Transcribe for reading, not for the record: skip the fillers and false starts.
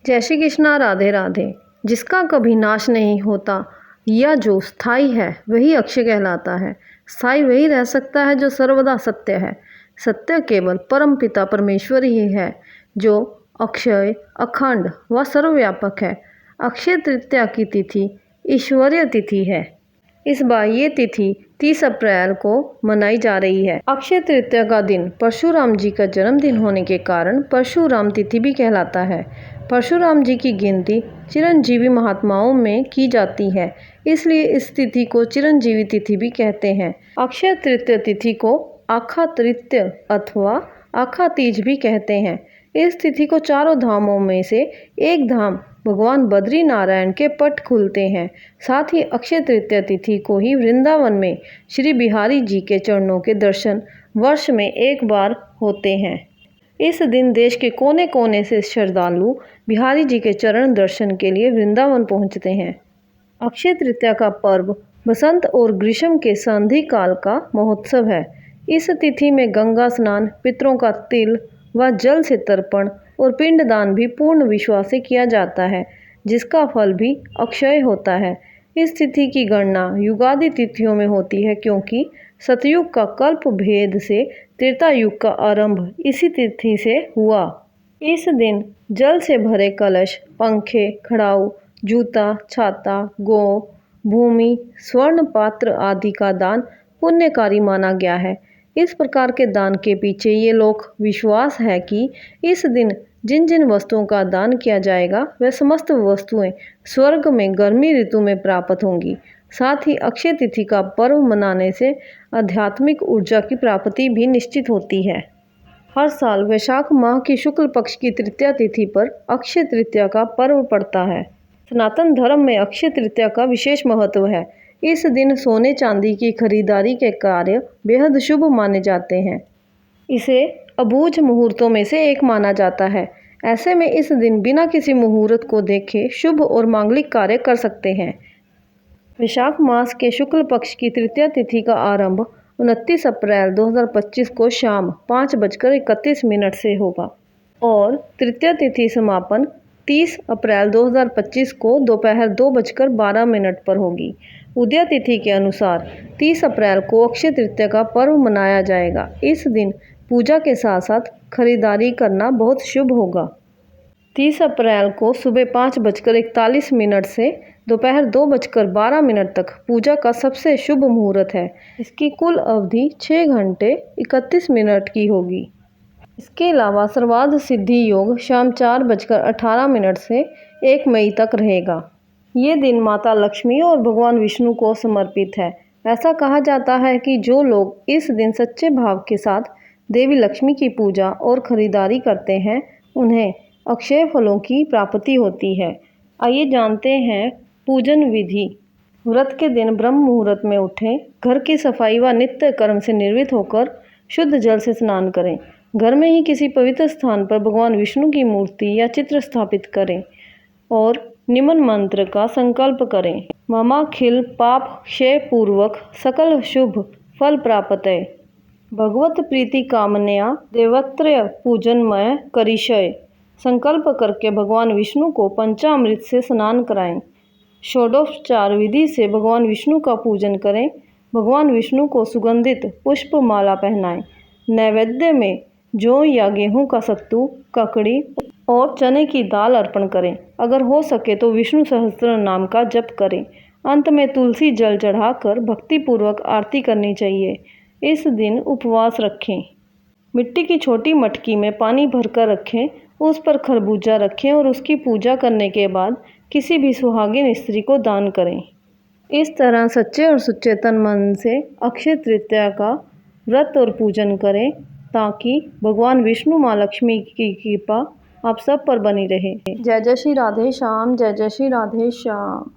जय श्री कृष्णा, राधे राधे। जिसका कभी नाश नहीं होता या जो स्थायी है वही अक्षय कहलाता है। स्थायी वही रह सकता है जो सर्वदा सत्य है। सत्य केवल परम पिता परमेश्वर ही है जो अक्षय, अखंड व सर्वव्यापक है। अक्षय तृतीया की तिथि ईश्वरीय तिथि है। इस बार ये तिथि 30 अप्रैल को मनाई जा रही है। अक्षय तृतीया का दिन परशुराम जी का जन्मदिन होने के कारण परशुराम तिथि भी कहलाता है। परशुराम जी की गिनती चिरंजीवी महात्माओं में की जाती है, इसलिए इस तिथि को चिरंजीवी तिथि भी कहते हैं। अक्षय तृतीया तिथि को आखा तृतीया अथवा आखा तीज भी कहते हैं। इस तिथि को चारों धामों में से एक धाम भगवान बद्री नारायण के पट खुलते हैं। साथ ही अक्षय तृतीया तिथि को ही वृंदावन में श्री बिहारी जी के चरणों के दर्शन वर्ष में एक बार होते हैं। इस दिन देश के कोने कोने से श्रद्धालु बिहारी जी के चरण दर्शन के लिए वृंदावन पहुंचते हैं। अक्षय तृतीया का पर्व बसंत और ग्रीष्म के संधि काल का महोत्सव है। इस तिथि में गंगा स्नान, पितरों का तिल व जल से तर्पण और पिंडदान भी पूर्ण विश्वास से किया जाता है, जिसका फल भी अक्षय होता है। इस तिथि की गणना युगादि तिथियों में होती है, क्योंकि सतयुग का कल्प भेद से त्रेता युग का आरंभ इसी तिथि से हुआ। इस दिन जल से भरे कलश, पंखे, खड़ाऊ, जूता, छाता, गौ, भूमि, स्वर्ण पात्र आदि का दान पुण्यकारी माना गया है। इस प्रकार के दान के पीछे ये लोक विश्वास है कि इस दिन जिन जिन वस्तुओं का दान किया जाएगा वह समस्त वस्तुएं स्वर्ग में गर्मी ऋतु में प्राप्त होंगी। साथ ही अक्षय तिथि का पर्व मनाने से आध्यात्मिक ऊर्जा की प्राप्ति भी निश्चित होती है। हर साल वैशाख माह की शुक्ल पक्ष की तृतीया तिथि पर अक्षय तृतीया का पर्व पड़ता है। सनातन धर्म में अक्षय तृतीया का विशेष महत्व है। इस दिन सोने चांदी की खरीदारी के कार्य बेहद शुभ माने जाते हैं। इसे अबूझ मुहूर्तों में से एक माना जाता है। ऐसे में इस दिन बिना किसी मुहूर्त को देखे शुभ और मांगलिक कार्य कर सकते हैं। वैशाख मास के शुक्ल पक्ष की तृतीया तिथि का आरंभ 29 अप्रैल 2025 को शाम 5:31 से होगा और तृतीया तिथि समापन 30 अप्रैल 2025 को दोपहर 2:12 पर होगी। उदया तिथि के अनुसार 30 अप्रैल को अक्षय तृतीया का पर्व मनाया जाएगा। इस दिन पूजा के साथ साथ खरीदारी करना बहुत शुभ होगा। 30 अप्रैल को सुबह 5:41 से दोपहर 2:12 तक पूजा का सबसे शुभ मुहूर्त है। इसकी कुल अवधि 6 घंटे 31 मिनट की होगी। इसके अलावा सर्वार्थ सिद्धि योग शाम 4:18 से 1 मई तक रहेगा। ये दिन माता लक्ष्मी और भगवान विष्णु को समर्पित है। ऐसा कहा जाता है कि जो लोग इस दिन सच्चे भाव के साथ देवी लक्ष्मी की पूजा और खरीदारी करते हैं, उन्हें अक्षय फलों की प्राप्ति होती है। आइए जानते हैं पूजन विधि। व्रत के दिन ब्रह्म मुहूर्त में उठें, घर की सफाई व नित्य कर्म से निर्वृत्त होकर शुद्ध जल से स्नान करें। घर में ही किसी पवित्र स्थान पर भगवान विष्णु की मूर्ति या चित्र स्थापित करें और निम्न मंत्र का संकल्प करें। ममाखिल पाप क्षय पूर्वक सकल शुभ फल प्राप्तये। भगवत प्रीति कामनया देवत्रय पूजनमय करिष्ये। संकल्प करके भगवान विष्णु को पंचामृत से स्नान कराएं। षोडोपचार विधि से भगवान विष्णु का पूजन करें। भगवान विष्णु को सुगंधित पुष्प माला पहनाएं। नैवेद्य में जौ या गेहूं का सत्तू, ककड़ी और चने की दाल अर्पण करें। अगर हो सके तो विष्णु सहस्त्र नाम का जप करें। अंत में तुलसी जल चढ़ाकर भक्तिपूर्वक आरती करनी चाहिए। इस दिन उपवास रखें। मिट्टी की छोटी मटकी में पानी भरकर रखें, उस पर खरबूजा रखें और उसकी पूजा करने के बाद किसी भी सुहागिन स्त्री को दान करें। इस तरह सच्चे और सुचेतन मन से अक्षय तृतीया का व्रत और पूजन करें, ताकि भगवान विष्णु माँ लक्ष्मी की कृपा आप सब पर बनी रहे। जय जय श्री राधे श्याम, जय जय श्री राधे श्याम।